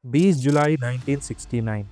20 जुलाई 1969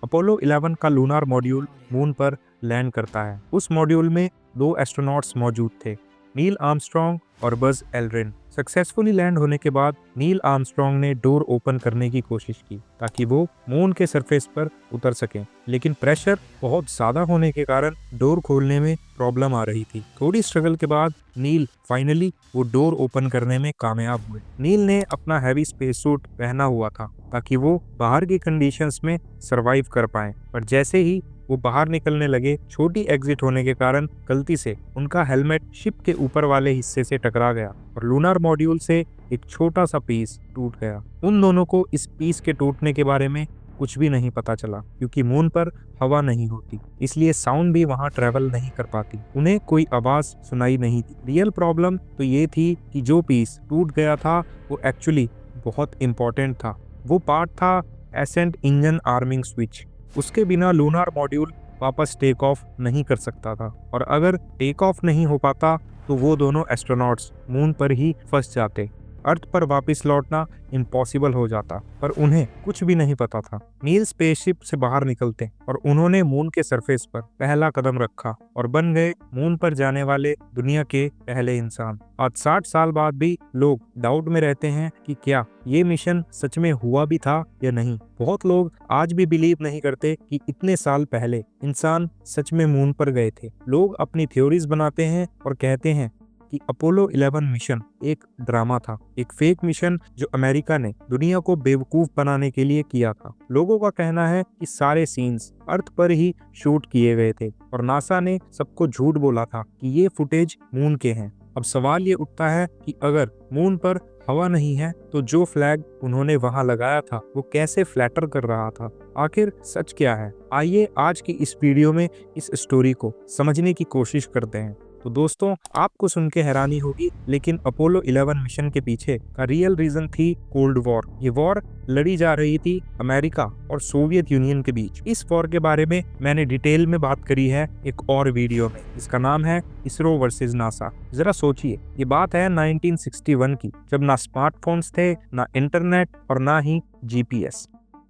Apollo 11 का lunar module moon पर land करता है। उस मॉड्यूल में 2 एस्ट्रोनॉट्स मौजूद थे, नील आर्मस्ट्रॉन्ग और बज एल्ड्रिन। सक्सेसफुली लैंड होने के बाद नील आर्मस्ट्रॉन्ग ने डोर ओपन करने की कोशिश की ताकि वो मून के सरफेस पर उतर सकें, लेकिन प्रेशर बहुत ज्यादा होने के कारण डोर खोलने में प्रॉब्लम आ रही थी। थोड़ी स्ट्रगल के बाद नील फाइनली वो डोर ओपन करने में कामयाब हुए। नील ने अपना हैवी स्पेस सूट पहना हुआ था ताकि वो बाहर की कंडीशंस में सरवाइव कर पाए, पर जैसे ही वो बाहर निकलने लगे, छोटी एग्जिट होने के कारण गलती से उनका हेलमेट शिप के ऊपर वाले हिस्से से टकरा गया और लूनार मॉड्यूल से एक छोटा सा पीस टूट गया। उन दोनों को इस पीस के टूटने के बारे में कुछ भी नहीं पता चला, क्योंकि मून पर हवा नहीं होती, इसलिए साउंड भी वहां ट्रेवल नहीं कर पाती। उन्हें कोई आवाज सुनाई नहीं दी। रियल प्रॉब्लम तो ये थी कि जो पीस टूट गया था वो एक्चुअली बहुत इंपॉर्टेंट था। वो पार्ट था एसेंट इंजन आर्मिंग स्विच। उसके बिना लूनार मॉड्यूल वापस टेक ऑफ नहीं कर सकता था, और अगर टेक ऑफ नहीं हो पाता तो वो दोनों एस्ट्रोनॉट्स मून पर ही फंस जाते। अर्थ पर वापस लौटना इम्पॉसिबल हो जाता, पर उन्हें कुछ भी नहीं पता था। नील स्पेसशिप से बाहर निकलते और उन्होंने मून के सरफेस पर पहला कदम रखा और बन गए मून पर जाने वाले दुनिया के पहले इंसान। आज 60 साल बाद भी लोग डाउट में रहते हैं कि क्या ये मिशन सच में हुआ भी था या नहीं। बहुत लोग आज भी बिलीव नहीं करते कि इतने साल पहले इंसान सच में मून पर गए थे। लोग अपनी थ्योरीज बनाते हैं और कहते हैं कि अपोलो 11 मिशन एक ड्रामा था, एक फेक मिशन जो अमेरिका ने दुनिया को बेवकूफ बनाने के लिए किया था। लोगों का कहना है कि सारे सीन्स अर्थ पर ही शूट किए गए थे और नासा ने सबको झूठ बोला था कि ये फुटेज मून के हैं। अब सवाल ये उठता है कि अगर मून पर हवा नहीं है तो जो फ्लैग उन्होंने वहां लगाया था वो कैसे फ्लैटर कर रहा था? आखिर सच क्या है? आइए आज की इस वीडियो में इस स्टोरी को समझने की कोशिश करते हैं। तो दोस्तों, आपको सुन के हैरानी होगी, लेकिन अपोलो 11 मिशन के पीछे का रियल रीजन थी कोल्ड वॉर। ये वॉर लड़ी जा रही थी अमेरिका और सोवियत यूनियन के बीच। इस वॉर के बारे में मैंने डिटेल में बात करी है एक और वीडियो में, इसका नाम है इसरो वर्सेस नासा। जरा सोचिए, ये बात है 1961 की, जब ना स्मार्टफोन्स थे, ना इंटरनेट और ना ही जीपीएस।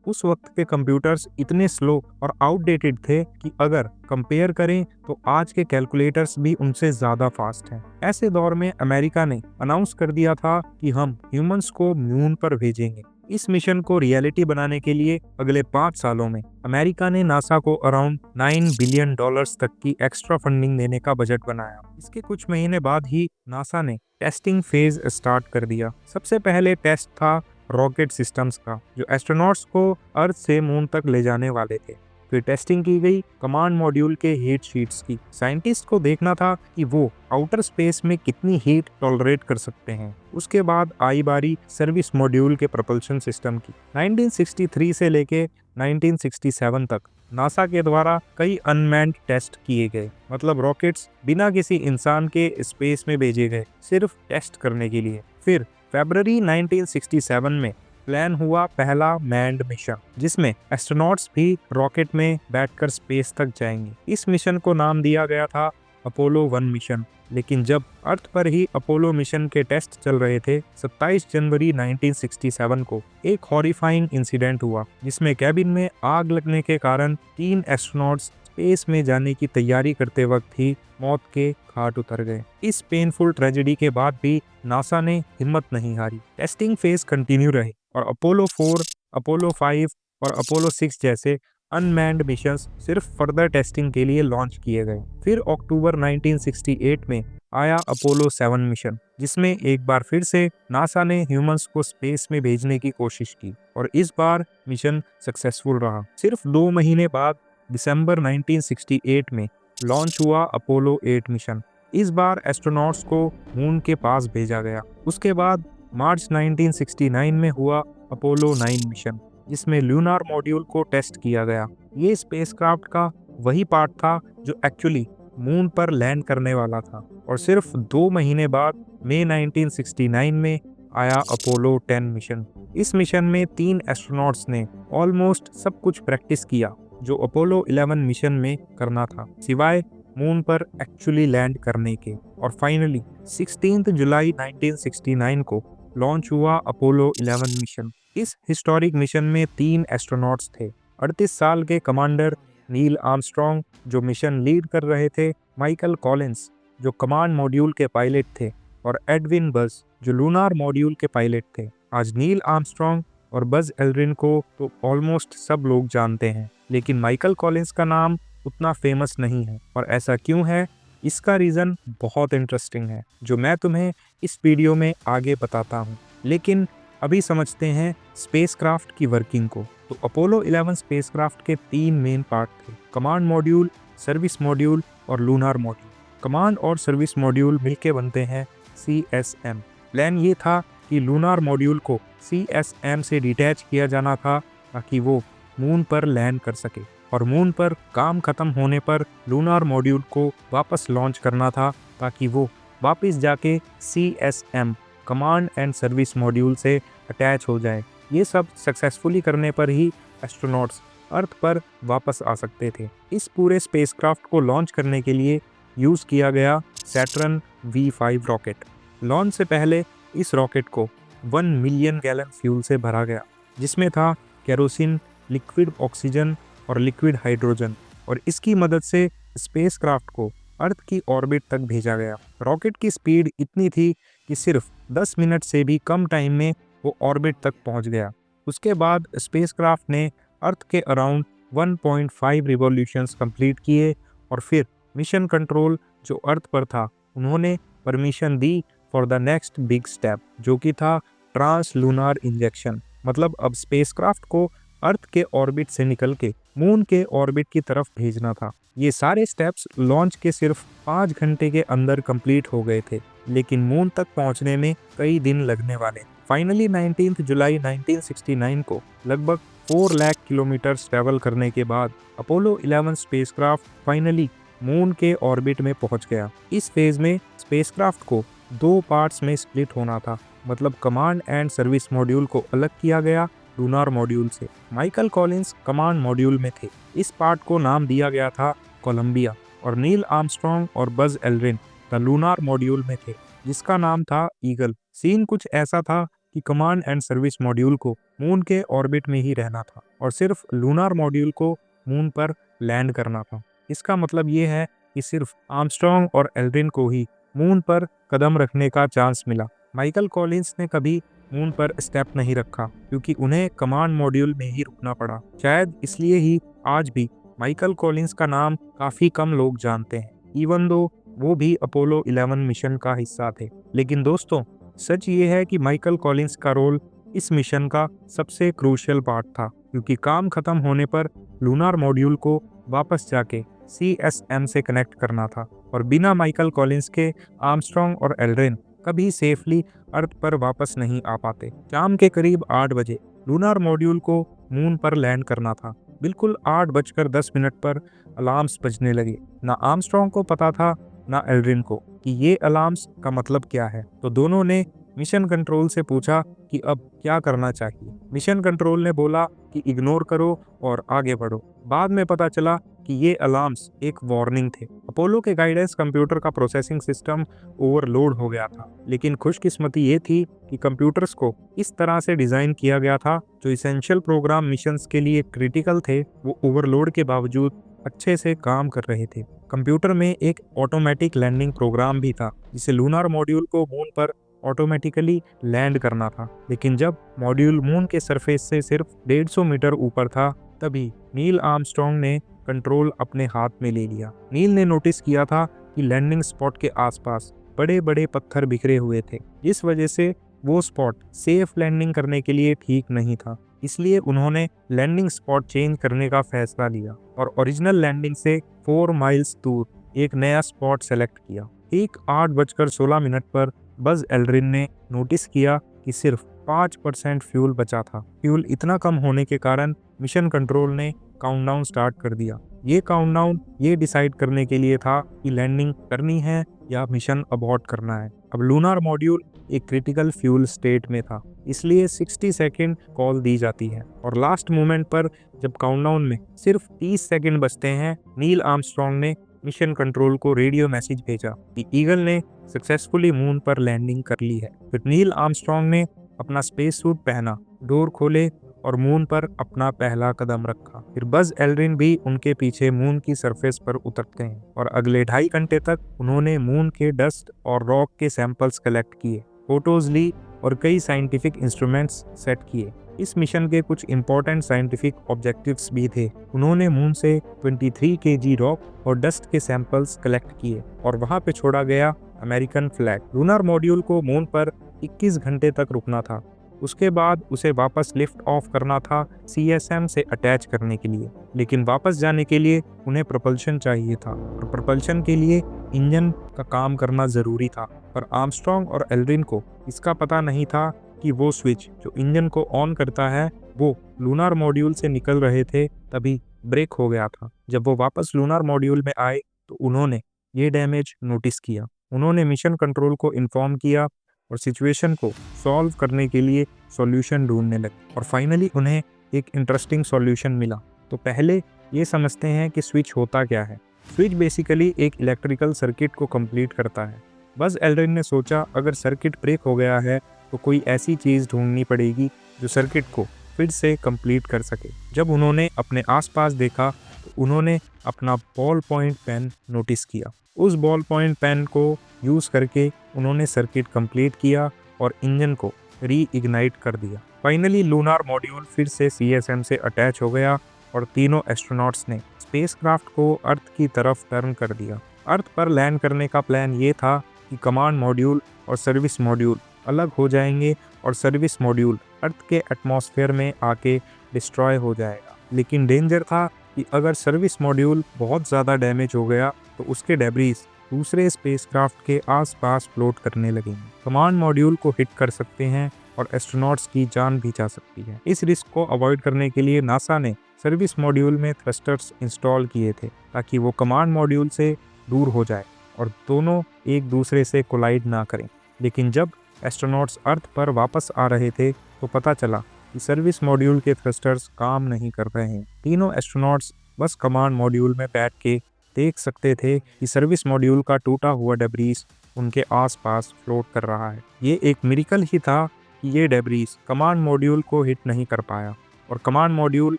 उस वक्त के कंप्यूटर्स इतने स्लो और आउटडेटेड थे कि अगर कंपेयर करें तो आज के कैलकुलेटर्स भी उनसे ज्यादा फास्ट हैं। ऐसे दौर में अमेरिका ने अनाउंस कर दिया था कि हम ह्यूमंस को मून पर भेजेंगे। इस मिशन को रियलिटी बनाने के लिए अगले 5 सालों में अमेरिका ने नासा को अराउंड $9 बिलियन तक की एक्स्ट्रा फंडिंग देने का बजट बनाया। इसके कुछ महीने बाद ही नासा ने टेस्टिंग फेज स्टार्ट कर दिया। सबसे पहले टेस्ट था रॉकेट सिस्टम्स का, जो एस्ट्रोनॉट्स को अर्थ से मून तक ले जाने वाले थे। फिर टेस्टिंग की गई कमांड मॉड्यूल के हीट शीट्स की। साइंटिस्ट को देखना था कि वो आउटर स्पेस में कितनी हीट टॉलरेट कर सकते हैं। उसके बाद आई बारी सर्विस मॉड्यूल के प्रोपल्शन सिस्टम की। 1963 से लेके 1967 तक नासा के द्वारा कई अनमैन्ड टेस्ट किए गए, मतलब रॉकेट्स बिना किसी इंसान के स्पेस में भेजे गए, सिर्फ टेस्ट करने के लिए। फिर फरवरी 1967 में प्लान हुआ पहला मैन्ड मिशन, जिसमें एस्ट्रोनॉट्स भी रॉकेट में बैठकर स्पेस तक जाएंगे। इस मिशन को नाम दिया गया था अपोलो 1 मिशन। लेकिन जब अर्थ पर ही अपोलो मिशन के टेस्ट चल रहे थे, 27 जनवरी 1967 को एक हॉरिफाइंग इंसिडेंट हुआ, जिसमें कैबिन में आग लगने के कारण 3 एस्ट्रोनॉट्स स्पेस में जाने की तैयारी करते वक्त ही मौत के घाट उतर गए। इस पेनफुल ट्रेजेडी के बाद भी नासा ने हिम्मत नहीं हारी। टेस्टिंग फेज कंटिन्यू रहे और अपोलो 4, अपोलो 5 और अपोलो 6 जैसे अनमैन्ड मिशंस सिर्फ फर्दर टेस्टिंग के लिए लॉन्च किए गए। फिर अक्टूबर 1968 में आया अपोलो 7 मिशन, जिसमें एक बार फिर से नासा ने ह्यूमंस को स्पेस में भेजने की कोशिश की, और इस बार मिशन सक्सेसफुल रहा। सिर्फ 2 महीने बाद दिसंबर 1968 में लॉन्च हुआ अपोलो 8 मिशन। इस बार एस्ट्रोनॉट्स को मून के पास भेजा गया। उसके बाद मार्च 1969 में हुआ अपोलो 9 मिशन, जिसमें लूनार मॉड्यूल को टेस्ट किया गया। ये स्पेसक्राफ्ट का वही पार्ट था जो एक्चुअली मून पर लैंड करने वाला था। और सिर्फ 2 महीने बाद मई 1969 में आया अपोलो 10 मिशन। इस मिशन में 3 एस्ट्रोनॉट्स ने ऑलमोस्ट सब कुछ प्रैक्टिस किया जो अपोलो 11 मिशन में करना था, सिवाय मून पर एक्चुअली लैंड करने के। और फाइनली 16 जुलाई 1969 को लॉन्च हुआ अपोलो 11 मिशन। इस हिस्टोरिक मिशन में 3 एस्ट्रोनॉट्स थे। 38 साल के कमांडर नील आर्मस्ट्रॉन्ग जो मिशन लीड कर रहे थे, माइकल कॉलिंस जो कमांड मॉड्यूल के पायलट थे और एडविन बज जो लूनार मॉड्यूल के पायलट थे। आज नील आर्मस्ट्रॉन्ग और बज एल्ड्रिन को तो ऑलमोस्ट सब लोग जानते हैं, लेकिन माइकल कॉलिंस का नाम उतना फेमस नहीं है। और ऐसा क्यों है, इसका रीज़न बहुत इंटरेस्टिंग है जो मैं तुम्हें इस वीडियो में आगे बताता हूँ। लेकिन अभी समझते हैं स्पेसक्राफ्ट की वर्किंग को। तो अपोलो 11 स्पेसक्राफ्ट के 3 मेन पार्ट थे, कमांड मॉड्यूल, सर्विस मॉड्यूल और लूनार मॉड्यूल। कमांड और सर्विस मॉड्यूल मिलके बनते हैं CSM। प्लान ये था कि लूनार मॉड्यूल को CSM से डिटैच किया जाना था ताकि वो मून पर लैंड कर सके, और मून पर काम खत्म होने पर लूनार मॉड्यूल को वापस लॉन्च करना था ताकि वो वापस जाके CSM command and service module से अटैच हो जाए। ये सब सक्सेसफुली करने पर ही एस्ट्रोनॉट्स अर्थ पर वापस आ सकते थे। इस पूरे स्पेसक्राफ्ट को लॉन्च करने के लिए यूज़ किया गया सैटर्न V5 रॉकेट। लॉन्च से पहले इस रॉकेट को 1 मिलियन गैलन फ्यूल से भरा गया, जिसमें था केरोसिन, लिक्विड ऑक्सीजन और लिक्विड हाइड्रोजन, और इसकी मदद से स्पेसक्राफ्ट को अर्थ की ऑर्बिट तक भेजा गया। रॉकेट की स्पीड इतनी थी कि सिर्फ 10 मिनट से भी कम टाइम में वो ऑर्बिट तक पहुंच गया। उसके बाद स्पेसक्राफ्ट ने अर्थ के अराउंड 1.5 रिवॉल्यूशंस कंप्लीट किए, और फिर मिशन कंट्रोल जो अर्थ पर था, उन्होंने permission the for the next big step, जो कि था ट्रांस लूनार इंजेक्शन। मतलब अब स्पेसक्राफ्ट को अर्थ के ऑर्बिट से निकल के मून के ऑर्बिट की तरफ भेजना था। ये सारे स्टेप्स लॉन्च के सिर्फ 5 घंटे के अंदर कंप्लीट हो गए थे, लेकिन मून तक पहुंचने में कई दिन लगने वाले। फाइनली 19 जुलाई 1969 को लगभग 4 लाख किलोमीटर ट्रैवल करने के बाद अपोलो 11 स्पेसक्राफ्ट फाइनली मून के ऑर्बिट में पहुंच गया। इस फेज में स्पेसक्राफ्ट को 2 पार्ट्स में स्प्लिट होना था, मतलब कमांड एंड सर्विस मॉड्यूल को अलग किया गया लूनार मॉड्यूल से। माइकल कॉलिंस कमांड मॉड्यूल में थे। इस पार्ट को नाम दिया गया था कोलंबिया, और नील आर्मस्ट्रॉन्ग और Buzz Aldrin the lunar module में थे, जिसका नाम था ईगल। सीन कुछ ऐसा था कि कमांड एंड सर्विस मॉड्यूल को मून के ऑर्बिट में ही रहना था और सिर्फ लूनार मॉड्यूल को मून पर लैंड करना था। इसका मतलब ये है कि सिर्फ आर्मस्ट्रॉन्ग और एल्ड्रिन को ही मून पर कदम रखने का चांस मिला। माइकल कॉलिंस ने कभी मून पर स्टेप नहीं रखा क्योंकि उन्हें कमांड मॉड्यूल में ही रुकना पड़ा। शायद इसलिए ही आज भी माइकल कॉलिंस का नाम काफ़ी कम लोग जानते हैं, इवन दो वो भी अपोलो 11 मिशन का हिस्सा थे। लेकिन दोस्तों, सच ये है कि माइकल कॉलिंस का रोल इस मिशन का सबसे क्रूशियल पार्ट था, क्योंकि काम खत्म होने पर लूनार मॉड्यूल को वापस जाके CSM से कनेक्ट करना था, और बिना माइकल कॉलिंस के आर्मस्ट्रॉन्ग और एल्ड्रिन कभी सेफली अर्थ पर वापस नहीं आ पाते। शाम के करीब 8 बजे लूनार मॉड्यूल को मून पर लैंड करना था। बिल्कुल 8:10 पर अलार्म्स बजने लगे। ना आर्मस्ट्रॉन्ग को पता था ना एल्ड्रिन को कि ये अलार्म्स का मतलब क्या है, तो दोनों ने मिशन कंट्रोल से पूछा कि अब क्या करना चाहिए। मिशन कंट्रोल ने बोला कि इग्नोर करो और आगे बढ़ो। बाद में पता चला कि ये अलार्म्स एक वार्निंग थे। अपोलो के गाइडेंस कंप्यूटर का प्रोसेसिंग सिस्टम ओवरलोड हो गया था, लेकिन खुशकिस्मती ये थी कि कंप्यूटर्स को इस तरह से डिज़ाइन किया गया था जो इसेंशियल प्रोग्राम मिशंस के लिए क्रिटिकल थे, वो ओवरलोड के बावजूद अच्छे से काम कर रहे थे। कंप्यूटर में एक ऑटोमेटिक लैंडिंग प्रोग्राम भी था जिसे लूनार मॉड्यूल को मून पर ऑटोमेटिकली लैंड करना था। लेकिन जब मॉड्यूल मून के सरफेस से सिर्फ 150 मीटर ऊपर था, तभी नील आर्मस्ट्रॉन्ग ने कंट्रोल अपने हाथ में ले लिया। नील ने नोटिस किया था कि लैंडिंग स्पॉट के आसपास बड़े बड़े पत्थर बिखरे हुए थे, जिस वजह से वो स्पॉट सेफ लैंडिंग करने के लिए ठीक नहीं था। इसलिए उन्होंने लैंडिंग स्पॉट चेंज करने का फैसला लिया और ओरिजिनल लैंडिंग से 4 माइल्स दूर एक नया स्पॉट सेलेक्ट किया। ठीक 8:16 पर बज एल्ड्रिन ने नोटिस किया कि सिर्फ 5% फ्यूल बचा था। फ्यूल इतना कम होने के कारण मिशन कंट्रोल ने काउंटडाउन स्टार्ट कर दिया। ये काउंटडाउन ये डिसाइड करने के लिए था कि लैंडिंग करनी है या मिशन अबॉर्ट करना है। अब लूनार मॉड्यूल एक क्रिटिकल फ्यूल स्टेट में था, इसलिए 60 सेकेंड कॉल दी जाती है, और लास्ट मोमेंट पर जब काउंटडाउन में सिर्फ 30 सेकेंड बचते हैं, नील आर्मस्ट्रॉन्ग ने मिशन कंट्रोल को रेडियो मैसेज भेजा कि ईगल ने सक्सेसफुली मून पर लैंडिंग कर ली है। फिर नील आर्मस्ट्रॉन्ग ने अपना स्पेस सूट पहना डोर खोले और मून पर अपना पहला कदम रखा। फिर बज एल्ड्रिन भी उनके पीछे मून की सरफेस पर उतरते हैं और अगले 2.5 घंटे तक उन्होंने मून के डस्ट और रॉक के सैंपल्स कलेक्ट किए, फोटोज ली और कई साइंटिफिक इंस्ट्रूमेंट्स सेट किए। इस मिशन के कुछ इंपॉर्टेंट साइंटिफिक ऑब्जेक्टिव्स भी थे। उन्होंने मून से 23 केजी रॉक और डस्ट के सैंपल्स कलेक्ट किए और वहां पे छोड़ा गया अमेरिकन फ्लैग। लूनार मॉड्यूल को मून पर 21 घंटे तक रुकना था। उसके बाद उसे वापस लिफ्ट ऑफ करना था CSM से अटैच करने के लिए, लेकिन वापस जाने के लिए उन्हें propulsion चाहिए था और propulsion के लिए इंजन का काम करना ज़रूरी था। पर आर्मस्ट्रॉन्ग और एल्ड्रिन को इसका पता नहीं था कि वो स्विच जो इंजन को ऑन करता है वो लूनार मॉड्यूल से निकल रहे थे, तभी ब्रेक हो गया था। जब वो वापस लूनार मॉड्यूल में आए तो उन्होंने ये डैमेज नोटिस किया। उन्होंने मिशन कंट्रोल को इन्फॉर्म किया और सिचुएशन को सॉल्व करने के लिए सॉल्यूशन ढूंढने लगे और फाइनली उन्हें एक इंटरेस्टिंग सॉल्यूशन मिला। तो पहले ये समझते हैं कि स्विच होता क्या है। स्विच बेसिकली एक इलेक्ट्रिकल सर्किट को कंप्लीट करता है। बस एल्ड्रिन ने सोचा अगर सर्किट ब्रेक हो गया है तो कोई ऐसी चीज़ ढूंढनी पड़ेगी जो सर्किट को फिर से कंप्लीट कर सके। जब उन्होंने अपने आसपास देखा तो उन्होंने अपना बॉल पॉइंट पेन नोटिस किया। उस बॉल पॉइंट पेन को यूज़ करके उन्होंने सर्किट कंप्लीट किया और इंजन को रीइग्नाइट कर दिया। फाइनली लूनार मॉड्यूल फिर से CSM से अटैच हो गया और तीनों एस्ट्रोनॉट्स ने स्पेसक्राफ्ट को अर्थ की तरफ टर्न कर दिया। अर्थ पर लैंड करने का प्लान ये था कि कमांड मॉड्यूल और सर्विस मॉड्यूल अलग हो जाएंगे और सर्विस मॉड्यूल अर्थ के एटमॉस्फेयर में आके डिस्ट्रॉय हो जाएगा। लेकिन डेंजर था कि अगर सर्विस मॉड्यूल बहुत ज़्यादा डैमेज हो गया तो उसके डेब्रीज दूसरे स्पेसक्राफ्ट के आसपास फ्लोट करने लगेंगे। कमांड मॉड्यूल को हिट कर सकते हैं और एस्ट्रोनॉट्स की जान भी जा सकती है। इस रिस्क को अवॉइड करने के लिए नासा ने सर्विस मॉड्यूल में थ्रस्टर्स इंस्टॉल किए थे ताकि वो कमांड मॉड्यूल से दूर हो जाए और दोनों एक दूसरे से कोलाइड ना करें। लेकिन जब एस्ट्रोनॉट्स अर्थ पर वापस आ रहे थे तो पता चला कि सर्विस मॉड्यूल के थ्रस्टर्स काम नहीं कर रहे हैं। तीनों एस्ट्रोनॉट्स बस कमांड मॉड्यूल में बैठ के देख सकते थे कि सर्विस मॉड्यूल का टूटा हुआ डेब्रीज उनके आसपास फ्लोट कर रहा है। ये एक मिरेकल ही था कि ये डेब्रीज कमांड मॉड्यूल को हिट नहीं कर पाया और कमांड मॉड्यूल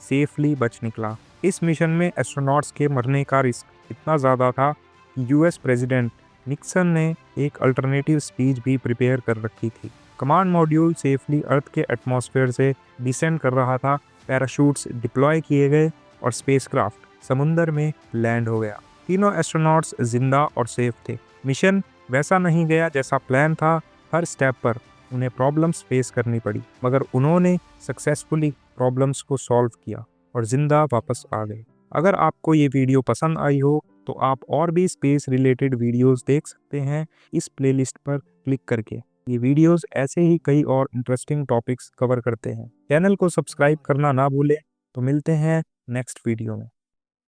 सेफली बच निकला। इस मिशन में एस्ट्रोनॉट्स के मरने का रिस्क इतना ज़्यादा था कि US प्रेसिडेंट निक्सन ने एक अल्टरनेटिव स्पीच भी प्रिपेयर कर रखी थी। कमांड मॉड्यूल सेफली अर्थ के एटमॉस्फेयर से डिसेंड कर रहा था, पैराशूट्स डिप्लॉय किए गए और स्पेसक्राफ्ट समुंदर में लैंड हो गया। तीनों एस्ट्रोनॉट्स जिंदा और सेफ थे। मिशन वैसा नहीं गया जैसा प्लान था। हर स्टेप पर उन्हें प्रॉब्लम्स फेस करनी पड़ी, मगर उन्होंने सक्सेसफुली प्रॉब्लम्स को सॉल्व किया और जिंदा वापस आ गए। अगर आपको ये वीडियो पसंद आई हो तो आप और भी स्पेस रिलेटेड वीडियोस देख सकते हैं इस प्लेलिस्ट पर क्लिक करके। ये वीडियोस ऐसे ही कई और इंटरेस्टिंग टॉपिक्स कवर करते हैं। चैनल को सब्सक्राइब करना ना भूलें। तो मिलते हैं नेक्स्ट वीडियो में।